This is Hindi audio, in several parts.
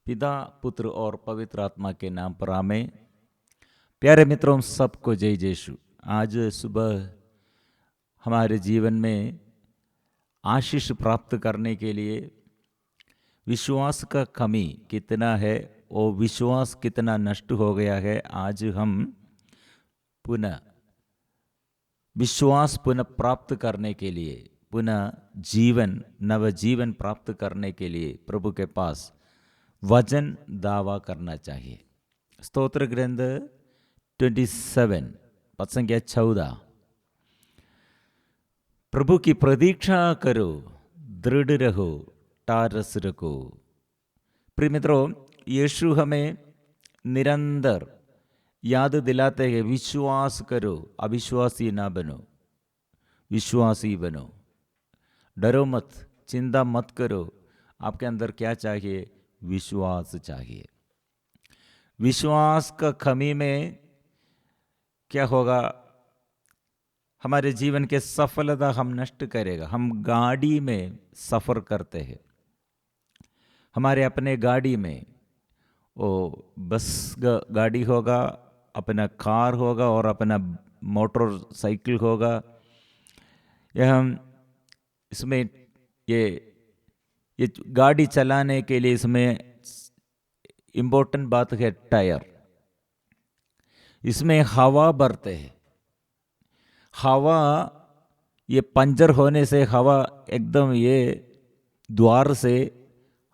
पिता पुत्र और पवित्र आत्मा के नाम पर आमेन। प्यारे मित्रों, सबको जय यीशु। आज सुबह हमारे जीवन में आशीष प्राप्त करने के लिए विश्वास का कमी कितना है और विश्वास कितना नष्ट हो गया है, आज हम पुनः विश्वास पुनः प्राप्त करने के लिए, पुनः जीवन नव जीवन प्राप्त करने के लिए प्रभु के पास वचन दावा करना चाहिए। स्तोत्र ग्रंथ 27 पद संख्या 14। प्रभु की प्रतीक्षा करो, दृढ़ रहो, टारस रखो। प्रिय मित्रों, यीशु हमें निरंतर याद दिलाते हैं, विश्वास करो, अविश्वासी ना बनो, विश्वासी बनो। डरो मत, चिंता मत करो। आपके अंदर क्या चाहिए? विश्वास चाहिए। विश्वास का कमी में क्या होगा? हमारे जीवन के सफलता हम नष्ट करेगा। हम गाड़ी में सफ़र करते हैं, हमारे अपने गाड़ी में वो बस गाड़ी होगा, अपना कार होगा और अपना मोटर साइकिल होगा। यह हम इसमें ये गाड़ी चलाने के लिए इसमें इम्पोर्टेंट बात है टायर। इसमें हवा भरते हैं। हवा, ये पंचर होने से हवा एकदम ये द्वार से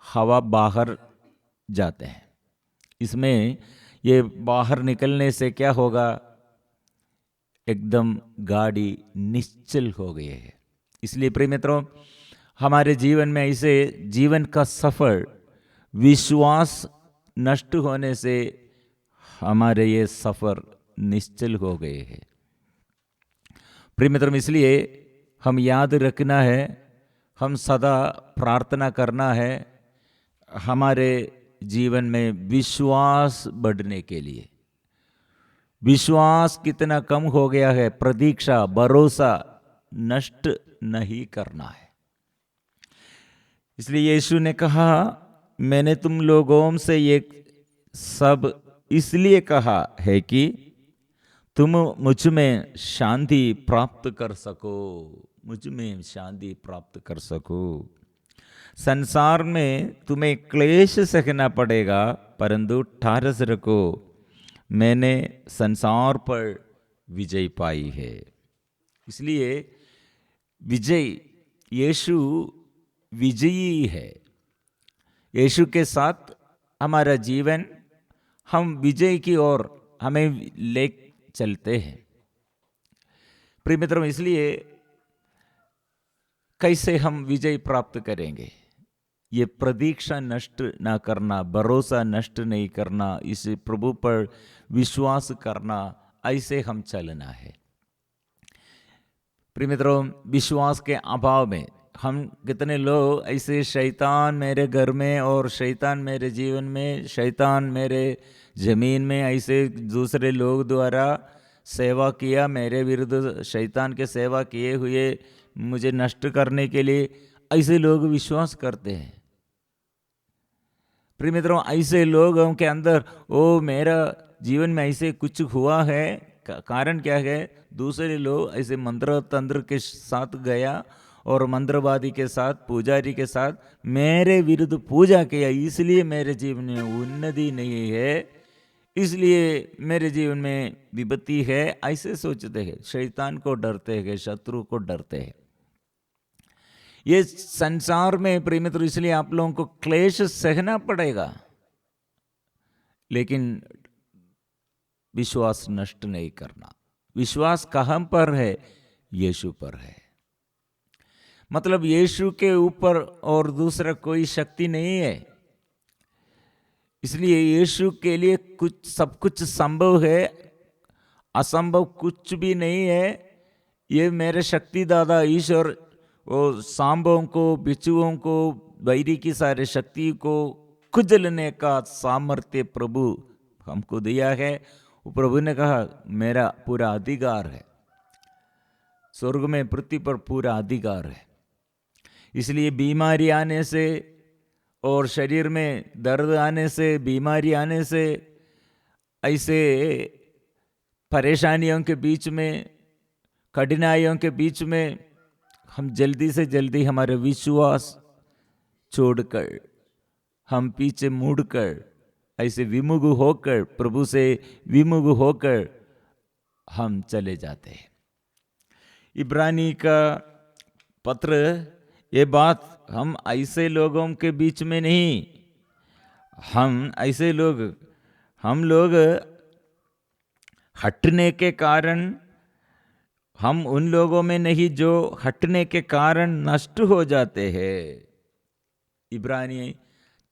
हवा बाहर जाते हैं। इसमें ये बाहर निकलने से क्या होगा? एकदम गाड़ी निश्चल हो गई है। इसलिए प्रिय मित्रों, हमारे जीवन में ऐसे जीवन का सफर विश्वास नष्ट होने से हमारे ये सफर निश्चल हो गए हैं। प्रिय मित्रों, इसलिए हम याद रखना है, हम सदा प्रार्थना करना है हमारे जीवन में विश्वास बढ़ने के लिए। विश्वास कितना कम हो गया है, प्रतीक्षा भरोसा नष्ट नहीं करना है। इसलिए यीशु ने कहा, मैंने तुम लोगों से ये सब इसलिए कहा है कि तुम मुझ में शांति प्राप्त कर सको, मुझ में शांति प्राप्त कर सको। संसार में तुम्हें क्लेश सहना पड़ेगा, परंतु ठारस रखो, मैंने संसार पर विजय पाई है। इसलिए विजय, यीशु विजयी है। यीशु के साथ हमारा जीवन, हम विजय की ओर हमें ले चलते हैं। प्रिय मित्रों, इसलिए कैसे हम विजय प्राप्त करेंगे? ये प्रतीक्षा नष्ट ना करना, भरोसा नष्ट नहीं करना, इस प्रभु पर विश्वास करना, ऐसे हम चलना है। प्रिय मित्रों, विश्वास के अभाव में हम कितने लोग ऐसे, शैतान मेरे घर में और शैतान मेरे जीवन में, शैतान मेरे जमीन में, ऐसे दूसरे लोग द्वारा सेवा किया, मेरे विरुद्ध शैतान के सेवा किए हुए मुझे नष्ट करने के लिए ऐसे लोग विश्वास करते हैं। प्रिय मित्रों, ऐसे लोगों के अंदर ओ मेरा जीवन में ऐसे कुछ हुआ है, कारण क्या है? दूसरे लोग ऐसे मंत्र तंत्र के साथ गया और मंत्रवादी के साथ, पुजारी के साथ मेरे विरुद्ध पूजा किया, इसलिए मेरे जीवन में उन्नति नहीं है, इसलिए मेरे जीवन में विपत्ति है, ऐसे सोचते हैं। शैतान को डरते हैं, शत्रु को डरते हैं। ये संसार में प्रिय मित्र, इसलिए आप लोगों को क्लेश सहना पड़ेगा, लेकिन विश्वास नष्ट नहीं करना। विश्वास कहाँ पर है? यीशु पर है। मतलब यीशु के ऊपर और दूसरा कोई शक्ति नहीं है। इसलिए यीशु के लिए सब कुछ संभव है, असंभव कुछ भी नहीं है। ये मेरे शक्ति दादा ईश्वर वो सांबों को, बिच्छुओं को, वैरी की सारे शक्ति को कुचलने का सामर्थ्य प्रभु हमको दिया है। वो प्रभु ने कहा, मेरा पूरा अधिकार है, स्वर्ग में पृथ्वी पर पूरा अधिकार है। इसलिए बीमारी आने से और शरीर में दर्द आने से, बीमारी आने से, ऐसे परेशानियों के बीच में, कठिनाइयों के बीच में हम जल्दी से जल्दी हमारे विश्वास छोड़कर, हम पीछे मुड़कर, ऐसे विमुख होकर, प्रभु से विमुख होकर हम चले जाते हैं। इब्रानी का पत्र, ये बात हम ऐसे लोगों के बीच में नहीं, हम लोग हटने के कारण, हम उन लोगों में नहीं जो हटने के कारण नष्ट हो जाते हैं। इब्रानी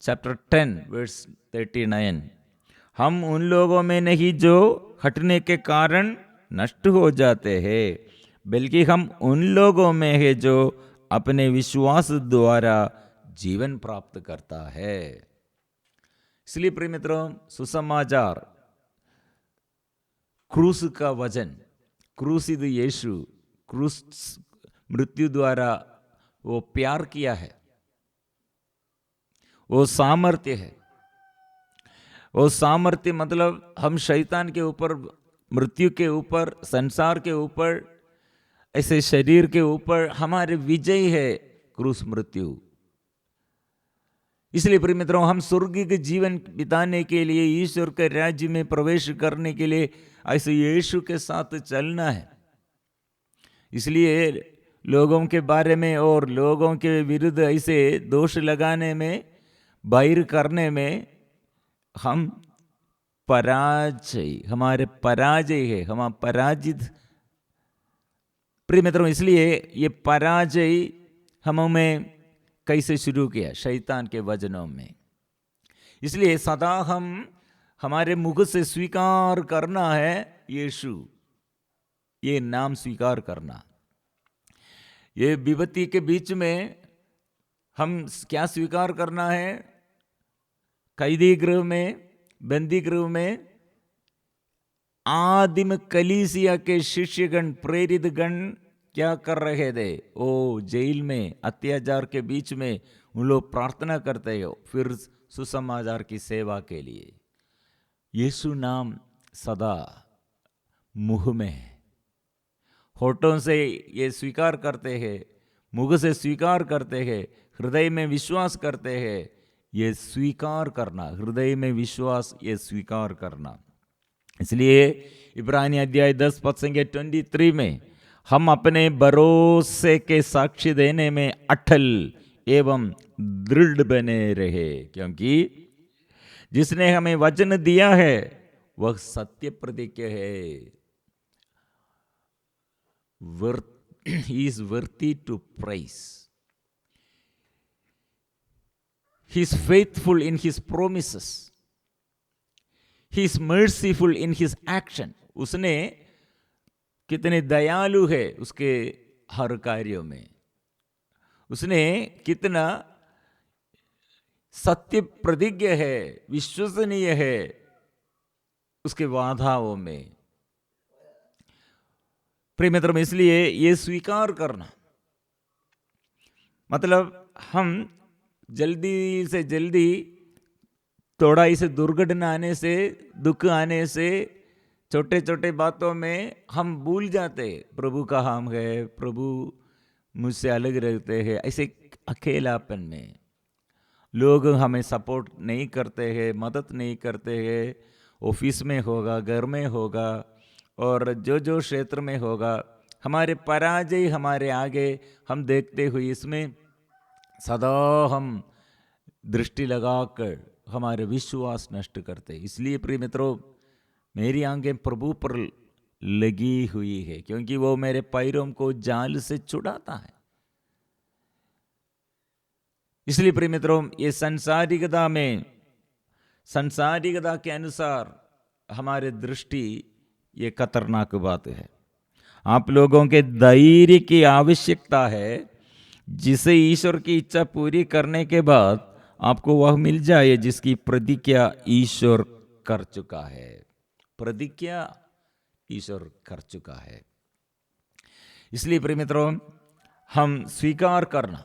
चैप्टर 10 वर्स 39, हम उन लोगों में नहीं जो हटने के कारण नष्ट हो जाते हैं, बल्कि हम उन लोगों में है जो अपने विश्वास द्वारा जीवन प्राप्त करता है। इसलिए प्रिय मित्रों, सुसमाचार, क्रूस का वजन, क्रूसित यीशु, क्रूस मृत्यु द्वारा वो प्यार किया है, वो सामर्थ्य है। वो सामर्थ्य मतलब हम शैतान के ऊपर, मृत्यु के ऊपर, संसार के ऊपर, ऐसे शरीर के ऊपर हमारे विजय है क्रूस मृत्यु। इसलिए प्रिय मित्रों, हम स्वर्ग के जीवन बिताने के लिए, ईश्वर के राज्य में प्रवेश करने के लिए ऐसे यीशु के साथ चलना है। इसलिए लोगों के बारे में और लोगों के विरुद्ध ऐसे दोष लगाने में, बाहर करने में हम पराजय, हमारे पराजय है, हम पराजित। प्रिय मित्रों, इसलिए ये पराजय हमें कैसे शुरू किया? शैतान के वजनों में। इसलिए सदा हम हमारे मुख से स्वीकार करना है यीशु, ये नाम स्वीकार करना। ये विपत्ति के बीच में हम क्या स्वीकार करना है? कैदी गृह में, बंदी गृह में आदिम कलीसिया के शिष्यगण, प्रेरित गण क्या कर रहे थे? ओ जेल में, अत्याचार के बीच में उन लोग प्रार्थना करते हो, फिर सुसमाचार की सेवा के लिए। यीशु नाम सदा मुंह में है, होठों से ये स्वीकार करते हैं, मुंह से स्वीकार करते हैं, हृदय में विश्वास करते हैं। ये स्वीकार करना, हृदय में विश्वास, ये स्वीकार करना। इसलिए इब्रानी अध्याय 10 पद संख्या 23 में हम अपने भरोसे के साक्षी देने में अटल एवं दृढ़ बने रहे, क्योंकि जिसने हमें वचन दिया है वह सत्य प्रतिज्ञ है। He is worthy to praise. He is faithful in his promises. He is merciful in his action. उसने कितने दयालु है उसके हर कार्यों में, उसने कितना सत्य प्रतिज्ञ है, विश्वसनीय है उसके वादाओं में। प्रिय मित्रों, इसलिए ये स्वीकार करना मतलब हम जल्दी से जल्दी, थोड़ा इसे दुर्घटना आने से, दुख आने से, छोटे छोटे बातों में हम भूल जाते प्रभु का हम है, प्रभु मुझसे अलग रहते हैं। ऐसे अकेलापन में लोग हमें सपोर्ट नहीं करते हैं, मदद नहीं करते हैं। ऑफिस में होगा, घर में होगा, और जो जो क्षेत्र में होगा, हमारे पराजय हमारे आगे हम देखते हुए इसमें सदा हम दृष्टि लगाकर हमारे विश्वास नष्ट करते। इसलिए प्रिय मित्रों, मेरी आंखें प्रभु पर लगी हुई है, क्योंकि वो मेरे पैरों को जाल से छुड़ाता है। इसलिए प्रिय मित्रों, ये संसारिकता में, संसारिकता के अनुसार हमारे दृष्टि, ये खतरनाक बात है। आप लोगों के धैर्य की आवश्यकता है, जिसे ईश्वर की इच्छा पूरी करने के बाद आपको वह मिल जाए जिसकी प्रतिज्ञा ईश्वर कर चुका है। प्रतिज्ञा ईश्वर कर चुका है। इसलिए प्रिय मित्रों, हम स्वीकार करना,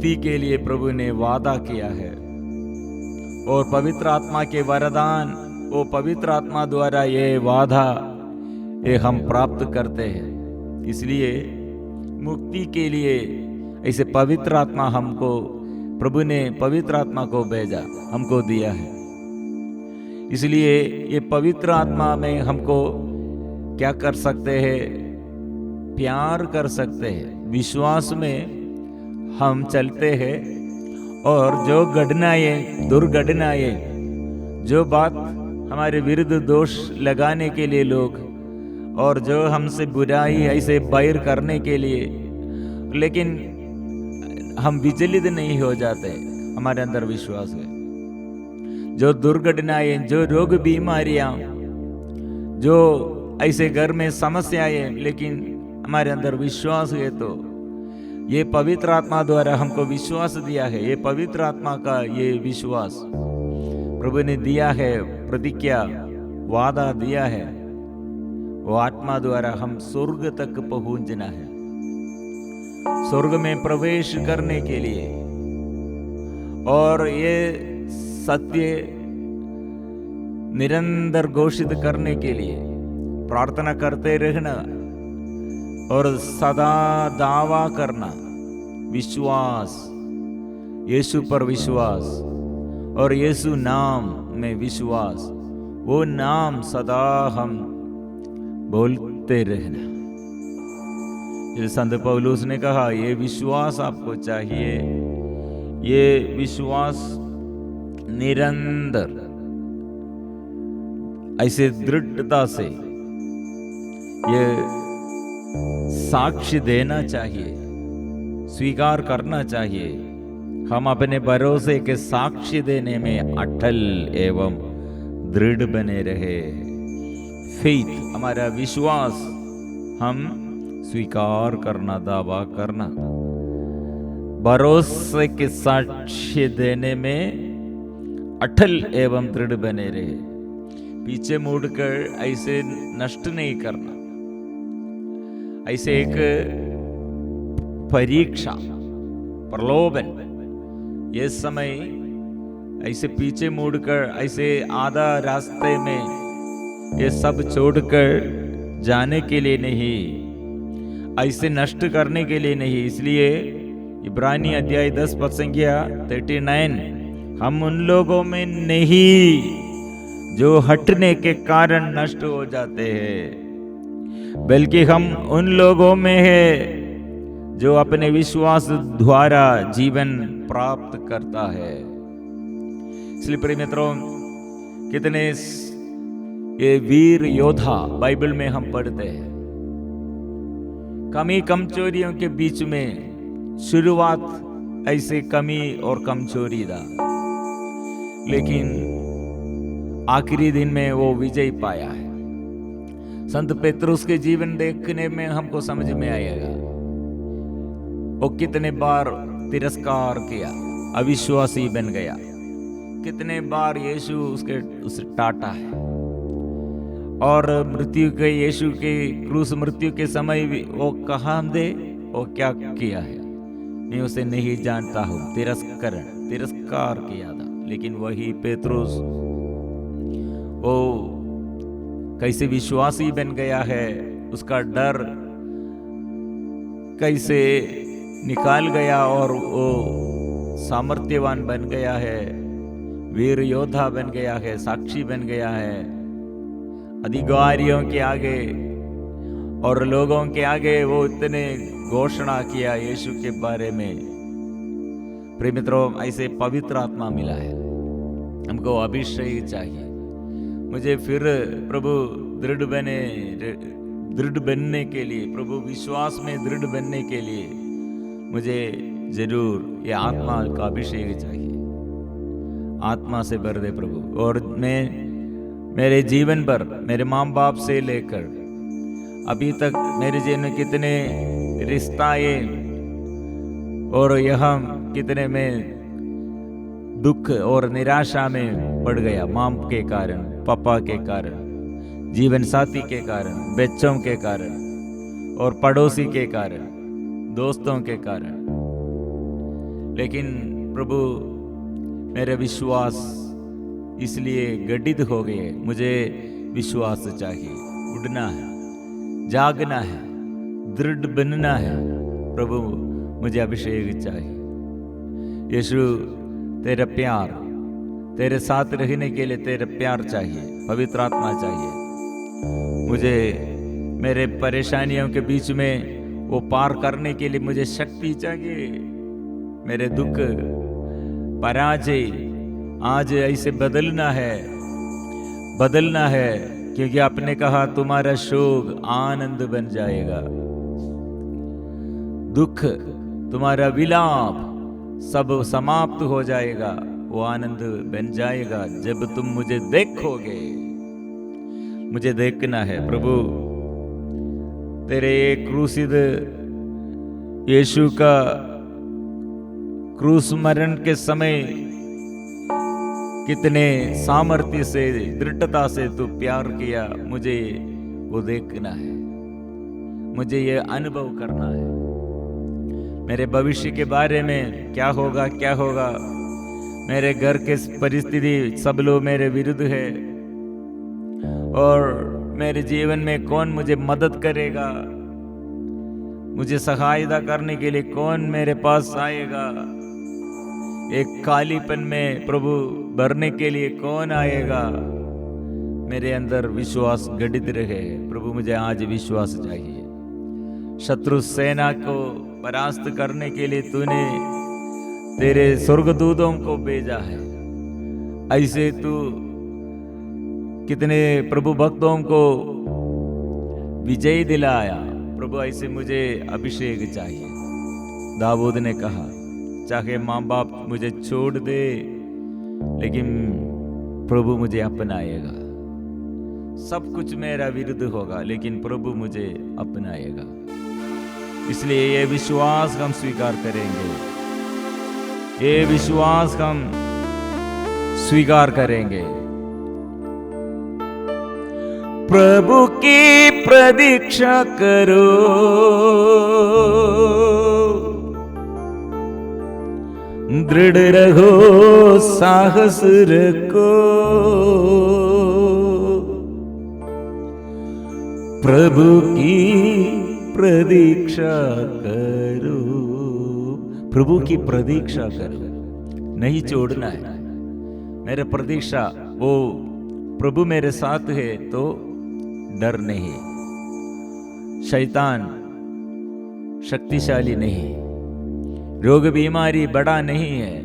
मुक्ति के लिए प्रभु ने वादा किया है, और पवित्र आत्मा के वरदान, वो पवित्र आत्मा द्वारा ये वादा ये हम प्राप्त करते हैं। इसलिए मुक्ति के लिए ऐसे पवित्र आत्मा हमको, प्रभु ने पवित्र आत्मा को भेजा, हमको दिया है। इसलिए ये पवित्र आत्मा में हमको क्या कर सकते हैं? प्यार कर सकते हैं, विश्वास में हम चलते हैं, और जो घटनाएं, दुर्घटनाएं, जो बात हमारे विरुद्ध दोष लगाने के लिए लोग, और जो हमसे बुराई ऐसे बैर करने के लिए, लेकिन हम विचलित नहीं हो जाते, हमारे अंदर विश्वास है। जो दुर्घटनाएं, जो रोग बीमारियां, जो ऐसे घर में समस्याएं, लेकिन हमारे अंदर विश्वास है, तो ये पवित्र आत्मा द्वारा हमको विश्वास दिया है। ये पवित्र आत्मा का ये विश्वास प्रभु ने दिया है, प्रतिज्ञा, वादा दिया है। वो आत्मा द्वारा हम स्वर्ग तक पहुंचना है, स्वर्ग में प्रवेश करने के लिए, और ये सत्य निरंतर घोषित करने के लिए प्रार्थना करते रहना, और सदा दावा करना, विश्वास, यीशु पर विश्वास, और यीशु नाम में विश्वास, वो नाम सदा हम बोलते रहना। संत पौलुस ने कहा, ये विश्वास आपको चाहिए, ये विश्वास निरंतर ऐसे दृढ़ता से ये साक्ष्य देना चाहिए, स्वीकार करना चाहिए। हम अपने भरोसे के साक्ष्य देने में अटल एवं दृढ़ बने रहे। फेथ, हमारा विश्वास, हम स्वीकार करना, दावा करना, भरोसे के साक्ष्य देने में अटल एवं दृढ़ बने रहे। पीछे मुड़कर ऐसे नष्ट नहीं करना। ऐसे एक परीक्षा, प्रलोभन, ये समय ऐसे पीछे मुड़कर ऐसे आधा रास्ते में ये सब छोड़कर जाने के लिए नहीं, ऐसे नष्ट करने के लिए नहीं। इसलिए इब्रानी अध्याय 10 पद संख्या 39, हम उन लोगों में नहीं जो हटने के कारण नष्ट हो जाते हैं, बल्कि हम उन लोगों में है जो अपने विश्वास द्वारा जीवन प्राप्त करता है। इसलिए प्रिय मित्रों, कितने ये वीर योद्धा बाइबल में हम पढ़ते हैं। कमी कमजोरियों के बीच में शुरुआत ऐसे कमी और कमजोरी था, लेकिन आखिरी दिन में वो विजय पाया है। संत पेतरुस के जीवन देखने में हमको समझ में आएगा, वो कितने बार तिरस्कार किया, अविश्वासी बन गया, कितने बार यीशु उसे टाटा है, और मृत्यु के, यीशु के क्रूस मृत्यु के समय भी वो कहाँ दे, वो क्या किया है, मैं उसे नहीं जानता हूँ, तिरस्कार किया था। लेकिन वही पेतरुस वो कैसे विश्वासी बन गया है, उसका डर कैसे निकाल गया, और वो सामर्थ्यवान बन गया है, वीर योद्धा बन गया है, साक्षी बन गया है, अधिकारियों के आगे और लोगों के आगे वो इतने घोषणा किया यीशु के बारे में। प्रिय मित्रों, ऐसे पवित्र आत्मा मिला है, हमको अभिषेक चाहिए। मुझे फिर प्रभु दृढ़ बनने के लिए, प्रभु विश्वास में दृढ़ बनने के लिए मुझे जरूर ये आत्मा का अभिषेक चाहिए। आत्मा से भर दे प्रभु। और मैं मेरे जीवन पर, मेरे माँ बाप से लेकर अभी तक मेरे जीवन में कितने रिश्ताएं और यहाँ कितने में दुख और निराशा में पड़ गया, माँ के कारण, पापा के कारण, जीवन साथी के कारण, बच्चों के कारण और पड़ोसी के कारण, दोस्तों के कारण। लेकिन प्रभु मेरे विश्वास इसलिए गड्ढित हो गए। मुझे विश्वास चाहिए, उड़ना है, जागना है, दृढ़ बनना है। प्रभु मुझे अभिषेक चाहिए। यीशु तेरा प्यार, तेरे साथ रहने के लिए तेरा प्यार चाहिए, पवित्र आत्मा चाहिए। मुझे मेरे परेशानियों के बीच में वो पार करने के लिए मुझे शक्ति चाहिए। मेरे दुख, पराजय आज ऐसे बदलना है, बदलना है, क्योंकि आपने कहा तुम्हारा शोक आनंद बन जाएगा, दुख तुम्हारा विलाप सब समाप्त हो जाएगा, वो आनंद बन जाएगा जब तुम मुझे देखोगे। मुझे देखना है प्रभु, तेरे क्रूसिद यीशु का क्रूस मरण के समय कितने सामर्थ्य से, दृढ़ता से तू प्यार किया, मुझे वो देखना है, मुझे ये अनुभव करना है। मेरे भविष्य के बारे में क्या होगा, क्या होगा, मेरे घर के परिस्थिति सब लोग मेरे विरुद्ध है, और मेरे जीवन में कौन मुझे मदद करेगा, मुझे सहायता करने के लिए कौन मेरे पास आएगा, एक खालीपन में प्रभु भरने के लिए कौन आएगा। मेरे अंदर विश्वास गठित रहे प्रभु, मुझे आज विश्वास चाहिए। शत्रु सेना को परास्त करने के लिए तूने तेरे स्वर्गदूतों को भेजा है। ऐसे तू कितने प्रभु भक्तों को विजय दिलाया प्रभु, ऐसे मुझे अभिषेक चाहिए। दाऊद ने कहा चाहे माँ बाप मुझे छोड़ दे, लेकिन प्रभु मुझे अपनाएगा। सब कुछ मेरा विरुद्ध होगा, लेकिन प्रभु मुझे अपनाएगा। इसलिए ये विश्वास हम स्वीकार करेंगे, ये विश्वास हम स्वीकार करेंगे। प्रभु की प्रतीक्षा करो, दृढ़ रहो, साहस रखो, प्रभु की प्रतीक्षा करो। प्रभु की प्रतीक्षा करो, नहीं छोड़ना है। मेरे प्रतीक्षा, वो प्रभु मेरे साथ है तो डर नहीं, शैतान शक्तिशाली नहीं, रोग बीमारी बड़ा नहीं है,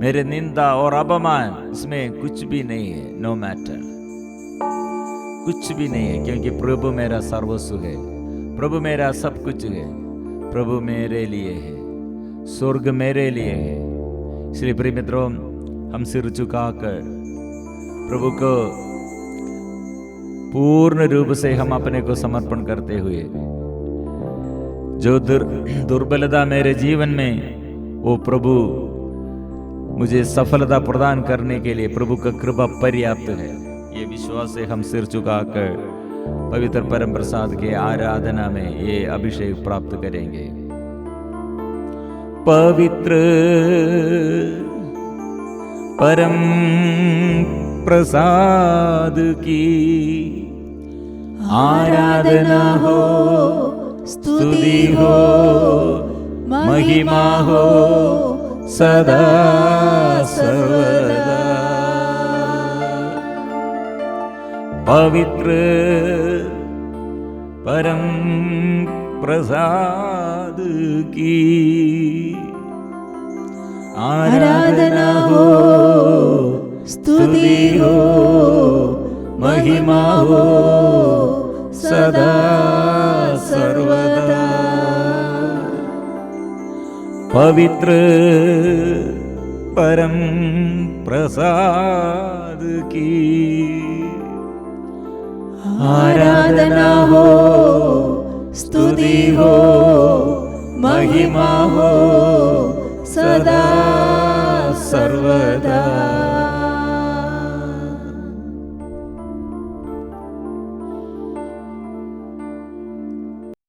मेरे निंदा और अपमान इसमें कुछ भी नहीं है। नो मैटर, कुछ भी नहीं है, क्योंकि प्रभु मेरा सर्वस्व है, प्रभु मेरा सब कुछ है, प्रभु मेरे लिए है, स्वर्ग मेरे लिए है। इसलिए प्रिय मित्रों, हम सिर झुकाकर प्रभु को पूर्ण रूप से हम अपने को समर्पण करते हुए, जो दुर्बलता मेरे जीवन में, वो प्रभु मुझे सफलता प्रदान करने के लिए प्रभु का कृपा पर्याप्त है। ये विश्वास से हम सिर झुकाकर पवित्र परम प्रसाद के आराधना में ये अभिषेक प्राप्त करेंगे। पवित्र परम प्रसाद की आराधना हो, स्तुति हो, महिमा हो सदा सर्वदा। पवित्र परम प्रसाद की आराधना हो, स्तुति हो, महिमा हो सदा सर्वदा। पवित्र परम प्रसाद की आराधना हो, स्तुति हो, महिमा हो सदा सर्वदा।